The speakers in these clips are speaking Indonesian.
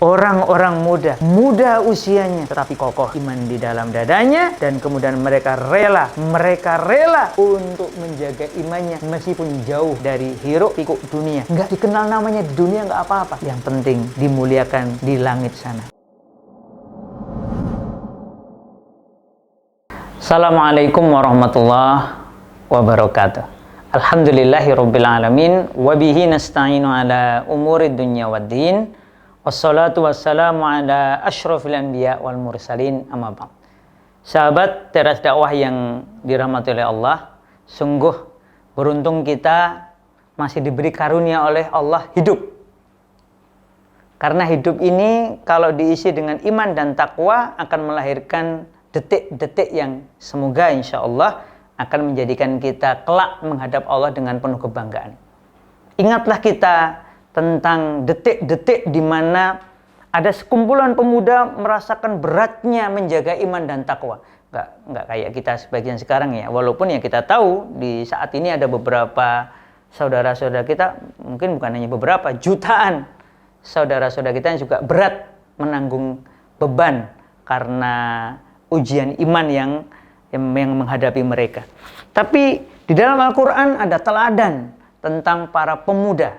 orang-orang muda usianya, tetapi kokoh iman di dalam dadanya, dan kemudian mereka rela untuk menjaga imannya meskipun jauh dari hiruk pikuk dunia. Nggak dikenal namanya di dunia, nggak apa-apa. Yang penting dimuliakan di langit sana. Assalamualaikum warahmatullahi wabarakatuh. Alhamdulillahirabbil alamin wa bihi nasta'inu ala umurid dunya waddin. Wassalatu wassalamu ala asyrafil anbiya wal mursalin, amma ba'd. Sahabat teras dakwah yang dirahmati oleh Allah, sungguh beruntung kita masih diberi karunia oleh Allah hidup. Karena hidup ini kalau diisi dengan iman dan takwa akan melahirkan detik-detik yang semoga insya Allah akan menjadikan kita kelak menghadap Allah dengan penuh kebanggaan. Ingatlah kita tentang detik-detik di mana ada sekumpulan pemuda merasakan beratnya menjaga iman dan takwa. Nggak kayak kita sebagian sekarang ya. Walaupun ya kita tahu di saat ini ada beberapa saudara-saudara kita, mungkin bukan hanya beberapa, jutaan saudara-saudara kita yang juga berat menanggung beban karena ujian iman yang menghadapi mereka. Tapi di dalam Al-Quran ada teladan tentang para pemuda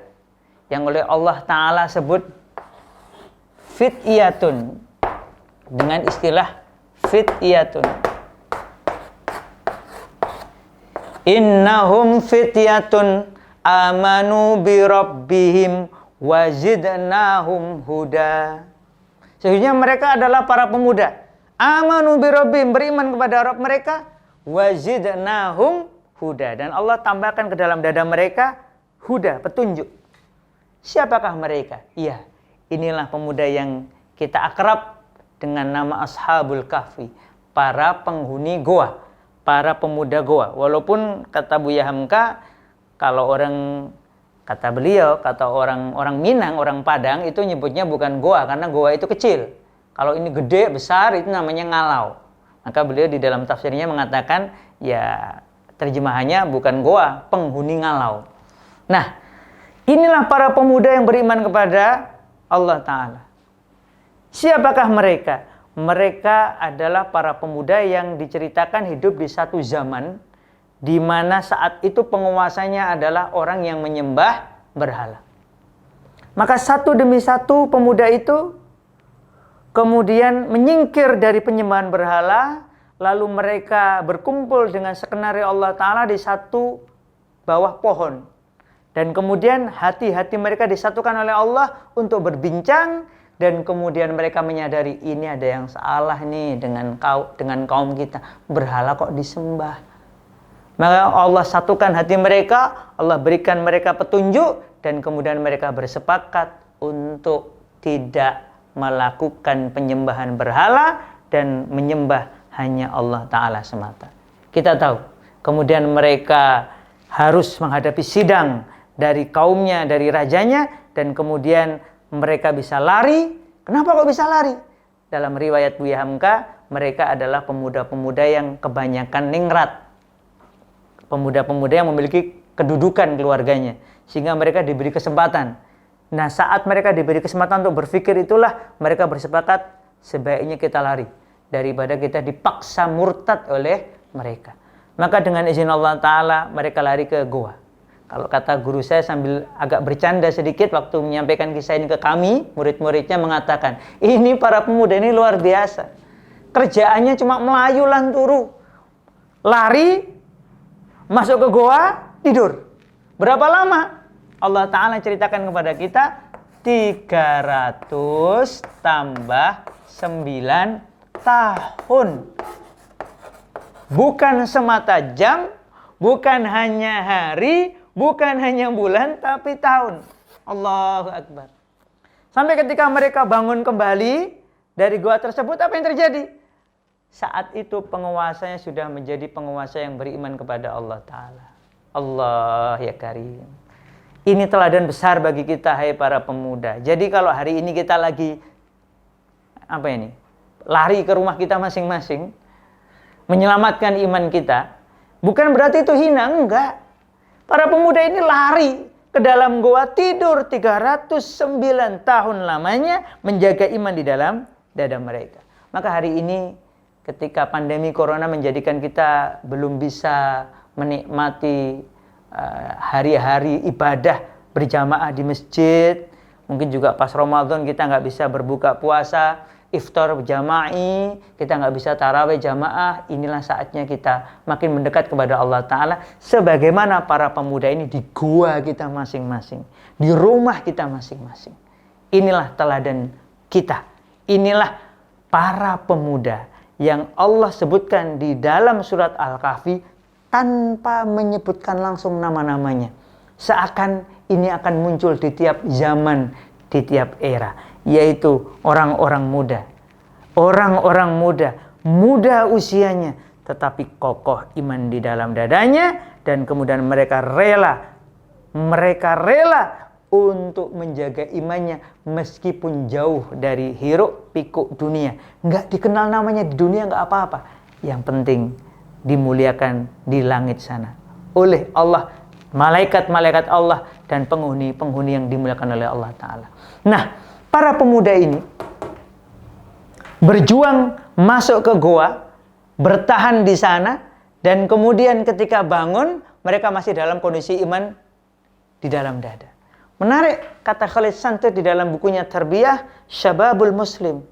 yang oleh Allah Ta'ala sebut fityatun, dengan istilah fityatun. Innahum fityatun amanu bi rabbihim wa zidnahum huda. Sesungguhnya mereka adalah para pemuda amanu bi rabbihim, beriman kepada Rabb mereka, wa zidnahum huda, dan Allah tambahkan ke dalam dada mereka huda, petunjuk. Siapakah mereka? Iya, inilah pemuda yang kita akrab dengan nama Ashabul Kahfi, para penghuni goa, para pemuda goa. Walaupun kata Buya Hamka, kalau kata beliau, kata orang Minang, orang Padang itu nyebutnya bukan goa karena goa itu kecil. Kalau ini gede, besar, itu namanya ngalau. Maka beliau di dalam tafsirnya mengatakan, ya terjemahannya bukan goa, penghuni ngalau. Nah, inilah para pemuda yang beriman kepada Allah Ta'ala. Siapakah mereka? Mereka adalah para pemuda yang diceritakan hidup di satu zaman di mana saat itu penguasanya adalah orang yang menyembah berhala. Maka satu demi satu pemuda itu kemudian menyingkir dari penyembahan berhala, lalu mereka berkumpul dengan skenario Allah Ta'ala di satu bawah pohon. Dan kemudian hati-hati mereka disatukan oleh Allah untuk berbincang, dan kemudian mereka menyadari ini ada yang salah nih dengan kaum kita. Berhala kok disembah. Maka Allah satukan hati mereka, Allah berikan mereka petunjuk, dan kemudian mereka bersepakat untuk tidak melakukan penyembahan berhala dan menyembah hanya Allah Ta'ala semata. Kita tahu, kemudian mereka harus menghadapi sidang dari kaumnya, dari rajanya, dan kemudian mereka bisa lari. Kenapa kok bisa lari? Dalam riwayat Buya Hamka, mereka adalah pemuda-pemuda yang kebanyakan ningrat. Pemuda-pemuda yang memiliki kedudukan keluarganya, sehingga mereka diberi kesempatan. Nah, saat mereka diberi kesempatan untuk berpikir, itulah mereka bersepakat sebaiknya kita lari daripada kita dipaksa murtad oleh mereka. Maka dengan izin Allah Ta'ala mereka lari ke goa. Kalau kata guru saya sambil agak bercanda sedikit waktu menyampaikan kisah ini ke kami, murid-muridnya mengatakan, ini para pemuda ini luar biasa. Kerjaannya cuma melayu lanturu, lari, masuk ke goa, tidur. Berapa lama? Allah Ta'ala ceritakan kepada kita 300 tambah 9 tahun. Bukan semata jam, bukan hanya hari, bukan hanya bulan, tapi tahun. Allahu Akbar. Sampai ketika mereka bangun kembali dari gua tersebut, apa yang terjadi? Saat itu penguasanya sudah menjadi penguasa yang beriman kepada Allah Ta'ala. Allah ya Karim. Ini teladan besar bagi kita, hai para pemuda. Jadi kalau hari ini kita lagi lari ke rumah kita masing-masing, menyelamatkan iman kita, bukan berarti itu hina, enggak. Para pemuda ini lari ke dalam goa, tidur 309 tahun lamanya, menjaga iman di dalam dada mereka. Maka hari ini ketika pandemi corona menjadikan kita belum bisa menikmati hari-hari ibadah berjamaah di masjid, mungkin juga pas Ramadan kita nggak bisa berbuka puasa, iftar jama'i, kita nggak bisa tarawih jamaah. Inilah saatnya kita makin mendekat kepada Allah Ta'ala, sebagaimana para pemuda ini di gua kita masing-masing, di rumah kita masing-masing. Inilah teladan kita, inilah para pemuda yang Allah sebutkan di dalam surat Al-Kahfi tanpa menyebutkan langsung nama-namanya, seakan ini akan muncul di tiap zaman, di tiap era, yaitu orang-orang muda. Orang-orang muda, muda usianya, tetapi kokoh iman di dalam dadanya, dan kemudian mereka rela untuk menjaga imannya meskipun jauh dari hiruk pikuk dunia. Nggak dikenal namanya di dunia, nggak apa-apa. Yang penting dimuliakan di langit sana oleh Allah, malaikat-malaikat Allah, dan penghuni-penghuni yang dimuliakan oleh Allah Ta'ala. Nah, para pemuda ini berjuang masuk ke goa, bertahan di sana, dan kemudian ketika bangun, mereka masih dalam kondisi iman di dalam dada. Menarik kata Khalid Santur di dalam bukunya Tarbiyah Syababul Muslim.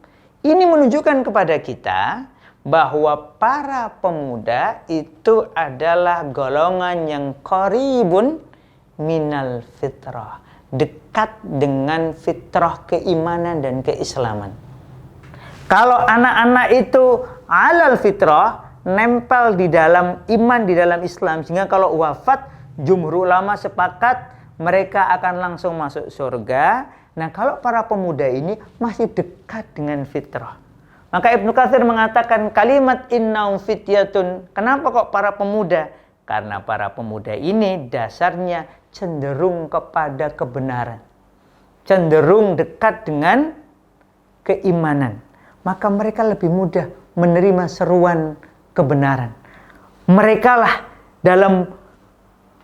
Ini menunjukkan kepada kita bahwa para pemuda itu adalah golongan yang qaribun minal fitrah, dekat dengan fitrah keimanan dan keislaman. Kalau anak-anak itu alal fitrah, nempel di dalam iman, di dalam Islam, sehingga kalau wafat, jumhur ulama sepakat mereka akan langsung masuk surga. Nah, kalau para pemuda ini masih dekat dengan fitrah, maka Ibnu Katsir mengatakan kalimat innahum fityatun. Kenapa kok para pemuda? Karena para pemuda ini dasarnya cenderung kepada kebenaran, cenderung dekat dengan keimanan. Maka mereka lebih mudah menerima seruan kebenaran. Merekalah dalam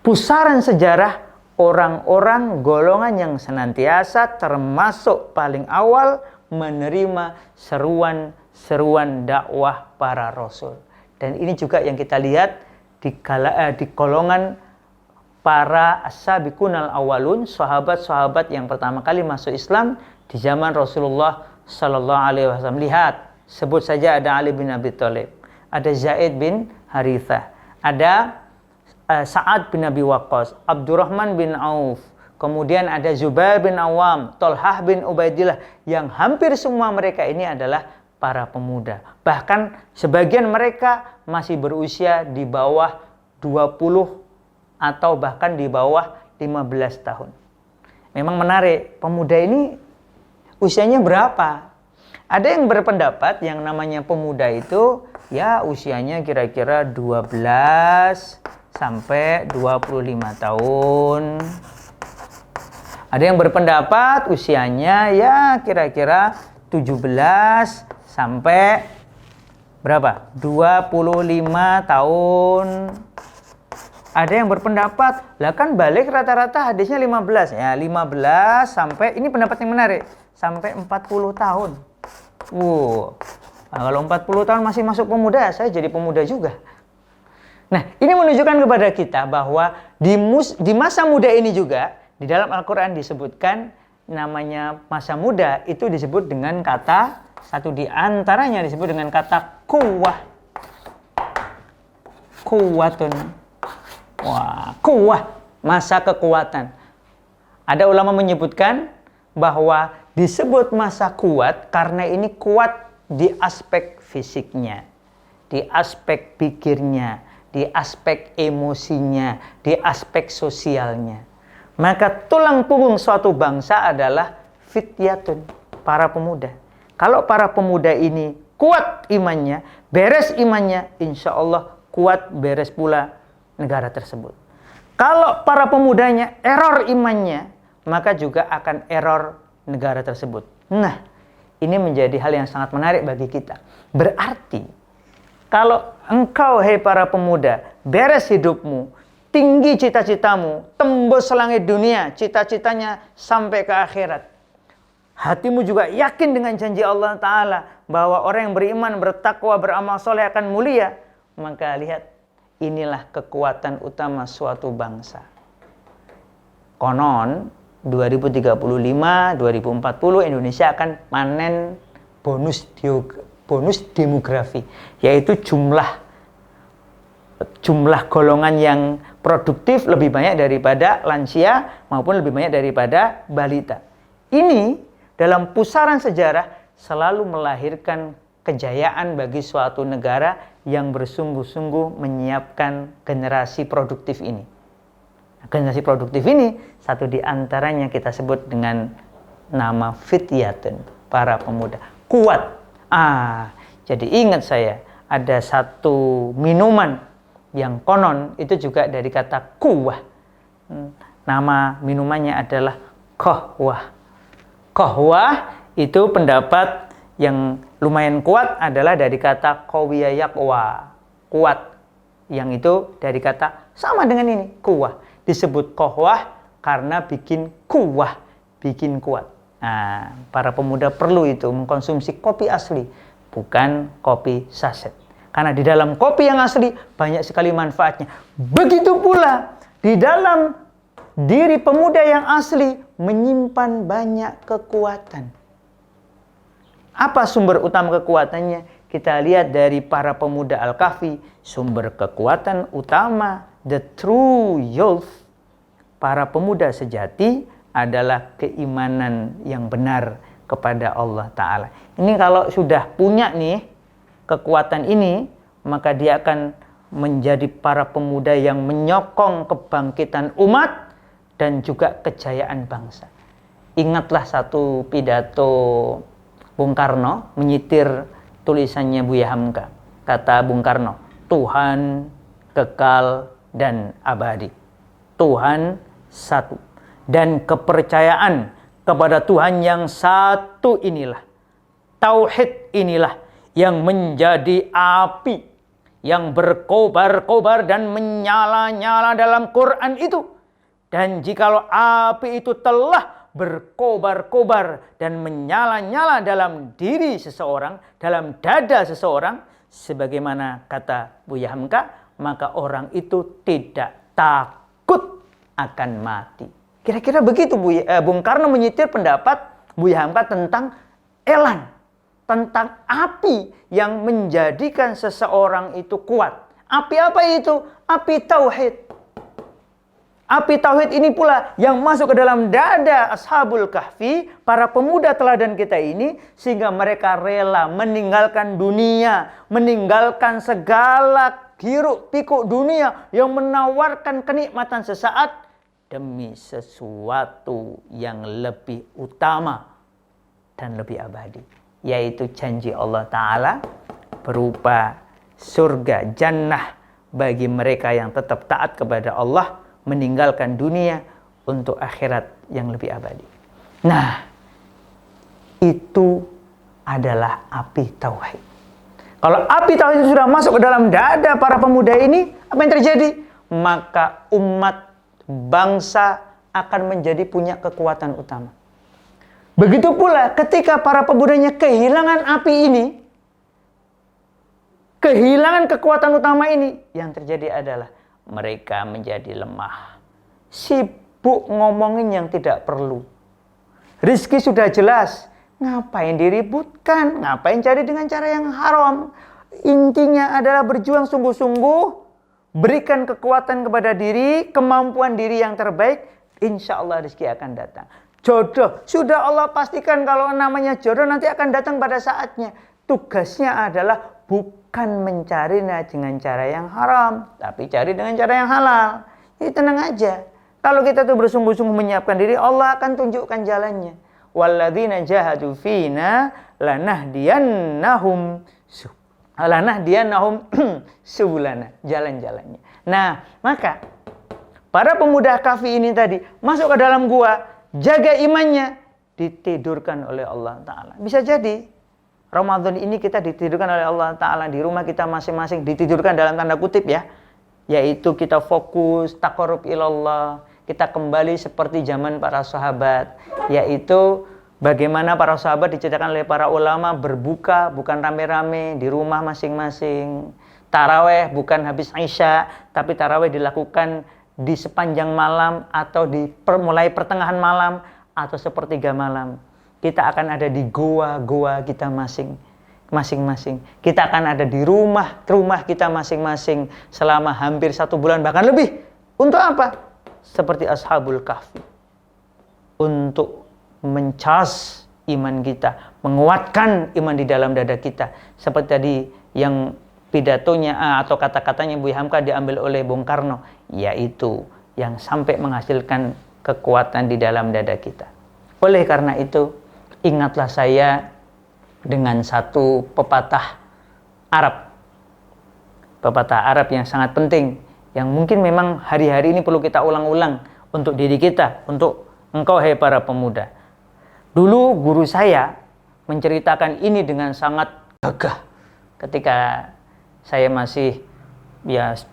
pusaran sejarah orang-orang golongan yang senantiasa termasuk paling awal menerima seruan-seruan dakwah para rasul. Dan ini juga yang kita lihat di golongan para as-sabiqunal awalun, sahabat-sahabat yang pertama kali masuk Islam di zaman Rasulullah sallallahu alaihi wasallam. Lihat, sebut saja ada Ali bin Abi Thalib, ada Zaid bin Harithah, ada Sa'ad bin Abi Waqqas, Abdurrahman bin Auf, kemudian ada Zubair bin Awam, Thalhah bin Ubaidillah, yang hampir semua mereka ini adalah para pemuda. Bahkan sebagian mereka masih berusia di bawah 20 atau bahkan di bawah 15 tahun. Memang menarik, pemuda ini usianya berapa? Ada yang berpendapat yang namanya pemuda itu ya usianya kira-kira 12 sampai 25 tahun. Ada yang berpendapat usianya ya kira-kira 17 sampai berapa? 25 tahun. Ada yang berpendapat, lah kan balik rata-rata hadisnya 15. Ya 15 sampai, ini pendapat yang menarik, sampai 40 tahun. Nah, kalau 40 tahun masih masuk pemuda, saya jadi pemuda juga. Nah, ini menunjukkan kepada kita bahwa di masa muda ini juga, di dalam Al-Quran disebutkan namanya masa muda itu disebut dengan kata, satu di antaranya disebut dengan kata kuwah. Kuwatun. Wah, kuwah, masa kekuatan. Ada ulama menyebutkan bahwa disebut masa kuat karena ini kuat di aspek fisiknya, di aspek pikirnya, di aspek emosinya, di aspek sosialnya. Maka tulang punggung suatu bangsa adalah fityatun, para pemuda. Kalau para pemuda ini kuat imannya, beres imannya, insya Allah kuat beres pula negara tersebut. Kalau para pemudanya error imannya, maka juga akan error negara tersebut. Nah, ini menjadi hal yang sangat menarik bagi kita. Berarti, kalau engkau, hei para pemuda, beres hidupmu, tinggi cita-citamu, tembus langit dunia, cita-citanya sampai ke akhirat. Hatimu juga yakin dengan janji Allah Ta'ala bahwa orang yang beriman, bertakwa, beramal soleh akan mulia. Maka lihat, inilah kekuatan utama suatu bangsa. Konon 2035, 2040 Indonesia akan panen bonus demografi, yaitu jumlah golongan yang produktif lebih banyak daripada lansia maupun lebih banyak daripada balita. Ini dalam pusaran sejarah selalu melahirkan kejayaan bagi suatu negara yang bersungguh-sungguh menyiapkan generasi produktif ini. Generasi produktif ini satu di antaranya kita sebut dengan nama fityatun, para pemuda kuat. Jadi ingat saya ada satu minuman yang konon itu juga dari kata kuwah. Nama minumannya adalah qahwah. Qahwah itu pendapat yang lumayan kuat adalah dari kata qawiya yaqwa, kuat. Yang itu dari kata sama dengan ini, kuwah. Disebut qahwah karena bikin kuwah, bikin kuat. Para pemuda perlu itu mengkonsumsi kopi asli, bukan kopi saset. Karena di dalam kopi yang asli banyak sekali manfaatnya. Begitu pula di dalam diri pemuda yang asli menyimpan banyak kekuatan. Apa sumber utama kekuatannya? Kita lihat dari para pemuda Al-Kahfi, sumber kekuatan utama, the true youth, para pemuda sejati adalah keimanan yang benar kepada Allah Ta'ala. Ini kalau sudah punya nih kekuatan ini, maka dia akan menjadi para pemuda yang menyokong kebangkitan umat dan juga kejayaan bangsa. Ingatlah satu pidato Bung Karno menyitir tulisannya Buya Hamka. Kata Bung Karno, Tuhan kekal dan abadi. Tuhan satu. Dan kepercayaan kepada Tuhan yang satu inilah, tauhid inilah yang menjadi api yang berkobar-kobar dan menyala-nyala dalam Quran itu. Dan jikalau api itu telah berkobar-kobar dan menyala-nyala dalam diri seseorang, dalam dada seseorang, sebagaimana kata Buya Hamka, maka orang itu tidak takut akan mati. Kira-kira begitu Bung Karno menyitir pendapat Buya Hamka tentang elan, tentang api yang menjadikan seseorang itu kuat. Api apa itu? Api tauhid. Api tauhid ini pula yang masuk ke dalam dada Ashabul Kahfi, para pemuda teladan kita ini, sehingga mereka rela meninggalkan dunia, meninggalkan segala hiruk pikuk dunia yang menawarkan kenikmatan sesaat demi sesuatu yang lebih utama dan lebih abadi, yaitu janji Allah Ta'ala berupa surga, jannah bagi mereka yang tetap taat kepada Allah, meninggalkan dunia untuk akhirat yang lebih abadi. Nah, itu adalah api tauhid. Kalau api tauhid itu sudah masuk ke dalam dada para pemuda ini, apa yang terjadi? Maka umat bangsa akan menjadi punya kekuatan utama. Begitu pula ketika para pemudanya kehilangan api ini, kehilangan kekuatan utama ini, yang terjadi adalah mereka menjadi lemah, sibuk ngomongin yang tidak perlu. Rizki sudah jelas, ngapain diributkan, ngapain cari dengan cara yang haram. Intinya adalah berjuang sungguh-sungguh, berikan kekuatan kepada diri, kemampuan diri yang terbaik, insya Allah rezeki akan datang. Jodoh, sudah Allah pastikan kalau namanya jodoh nanti akan datang pada saatnya. Tugasnya adalah bukan mencarinya dengan cara yang haram, tapi cari dengan cara yang halal. Jadi tenang aja. Kalau kita tuh bersungguh-sungguh menyiapkan diri, Allah akan tunjukkan jalannya. Walladzina jahadu fina lanahdiyannahum subulana, jalan-jalannya. Nah, maka para pemuda Kahfi ini tadi masuk ke dalam gua, jaga imannya, ditidurkan oleh Allah Ta'ala. Bisa jadi Ramadan ini kita ditidurkan oleh Allah Ta'ala di rumah kita masing-masing, ditidurkan dalam tanda kutip ya. yaitu kita fokus taqarrub ilallah, kita kembali seperti zaman para sahabat, yaitu bagaimana para sahabat diceritakan oleh para ulama berbuka bukan rame-rame di rumah masing-masing. Taraweh bukan habis Isya, tapi taraweh dilakukan di sepanjang malam atau mulai pertengahan malam atau sepertiga malam. Kita akan ada di goa-goa kita masing-masing. Kita akan ada di rumah kita masing-masing selama hampir 1 bulan bahkan lebih. Untuk apa? Seperti Ashabul Kahfi. Untuk mencas iman kita, menguatkan iman di dalam dada kita. Seperti tadi yang pidatonya atau kata-katanya Bu Hamka diambil oleh Bung Karno, yaitu yang sampai menghasilkan kekuatan di dalam dada kita. Oleh karena itu, ingatlah saya dengan satu pepatah Arab. Pepatah Arab yang sangat penting, yang mungkin memang hari-hari ini perlu kita ulang-ulang untuk diri kita, untuk engkau hai para pemuda. Dulu guru saya menceritakan ini dengan sangat gagah ketika saya masih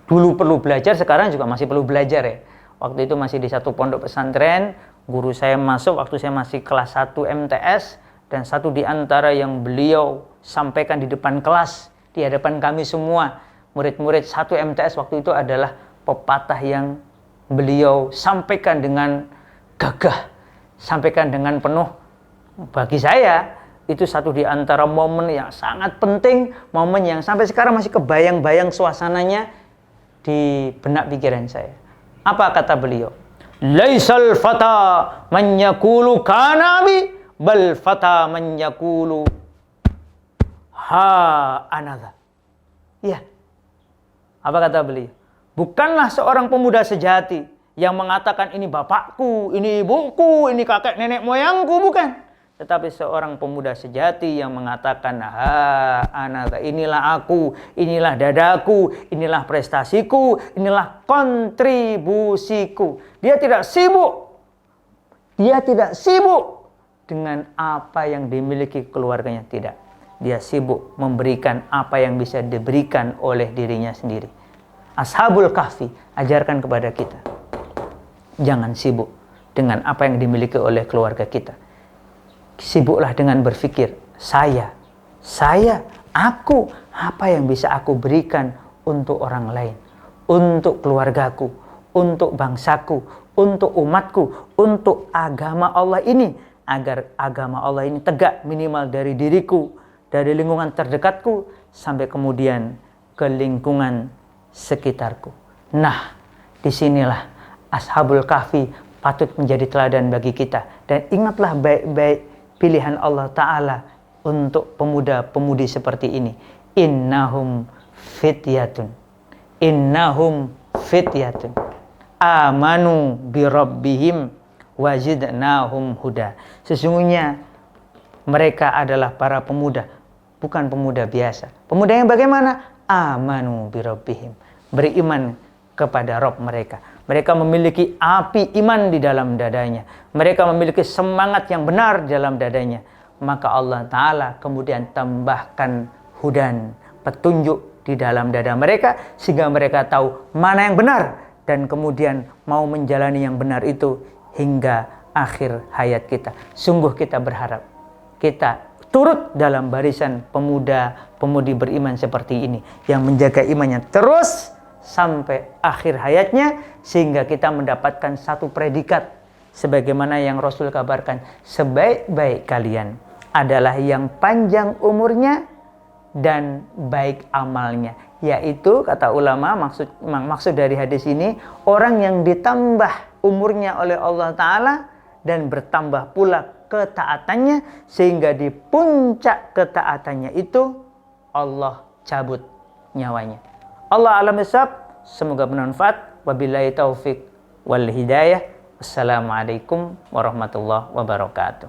dulu perlu belajar, sekarang juga masih perlu belajar ya. Waktu itu masih di satu pondok pesantren, guru saya masuk waktu saya masih kelas 1 MTS, dan satu di antara yang beliau sampaikan di depan kelas, di hadapan kami semua, murid-murid 1 MTS waktu itu adalah pepatah yang beliau sampaikan dengan gagah, sampaikan dengan penuh. Bagi saya, itu satu di antara momen yang sangat penting, momen yang sampai sekarang masih kebayang-bayang suasananya di benak pikiran saya. Apa kata beliau? Laisal fata man yaqulu kana bi, bal fata man yaqulu ha anadha. Ya. Apa kata beliau? Bukanlah seorang pemuda sejati yang mengatakan ini bapakku, ini ibuku, ini kakek nenek moyangku, bukan. Tetapi seorang pemuda sejati yang mengatakan, anata, inilah aku, inilah dadaku, inilah prestasiku, inilah kontribusiku. Dia tidak sibuk dengan apa yang dimiliki keluarganya, tidak. Dia sibuk memberikan apa yang bisa diberikan oleh dirinya sendiri. Ashabul Kahfi ajarkan kepada kita, jangan sibuk dengan apa yang dimiliki oleh keluarga kita. Sibuklah dengan berpikir, aku, apa yang bisa aku berikan untuk orang lain, untuk keluargaku, untuk bangsaku, untuk umatku, untuk agama Allah ini, agar agama Allah ini tegak minimal dari diriku, dari lingkungan terdekatku, sampai kemudian ke lingkungan sekitarku. Nah, disinilah Ashabul Kahfi patut menjadi teladan bagi kita. Dan ingatlah baik-baik pilihan Allah Ta'ala untuk pemuda-pemudi seperti ini. Innahum fityatun amanu birabbihim wazidnahum huda. Sesungguhnya mereka adalah para pemuda, bukan pemuda biasa. Pemuda yang bagaimana? Amanu birabbihim, beriman kepada Rabb mereka. Mereka memiliki api iman di dalam dadanya. Mereka memiliki semangat yang benar di dalam dadanya. Maka Allah Ta'ala kemudian tambahkan hudan, petunjuk di dalam dada mereka, sehingga mereka tahu mana yang benar, dan kemudian mau menjalani yang benar itu hingga akhir hayat kita. Sungguh kita berharap kita turut dalam barisan pemuda-pemudi beriman seperti ini, yang menjaga imannya terus sampai akhir hayatnya, sehingga kita mendapatkan satu predikat sebagaimana yang Rasul kabarkan, sebaik-baik kalian adalah yang panjang umurnya dan baik amalnya. Yaitu kata ulama, maksud dari hadis ini, orang yang ditambah umurnya oleh Allah Ta'ala dan bertambah pula ketaatannya, sehingga di puncak ketaatannya itu Allah cabut nyawanya. Allah alam bisawab, semoga bermanfaat. Wabillahi taufik wal hidayah. Assalamualaikum warahmatullahi wabarakatuh.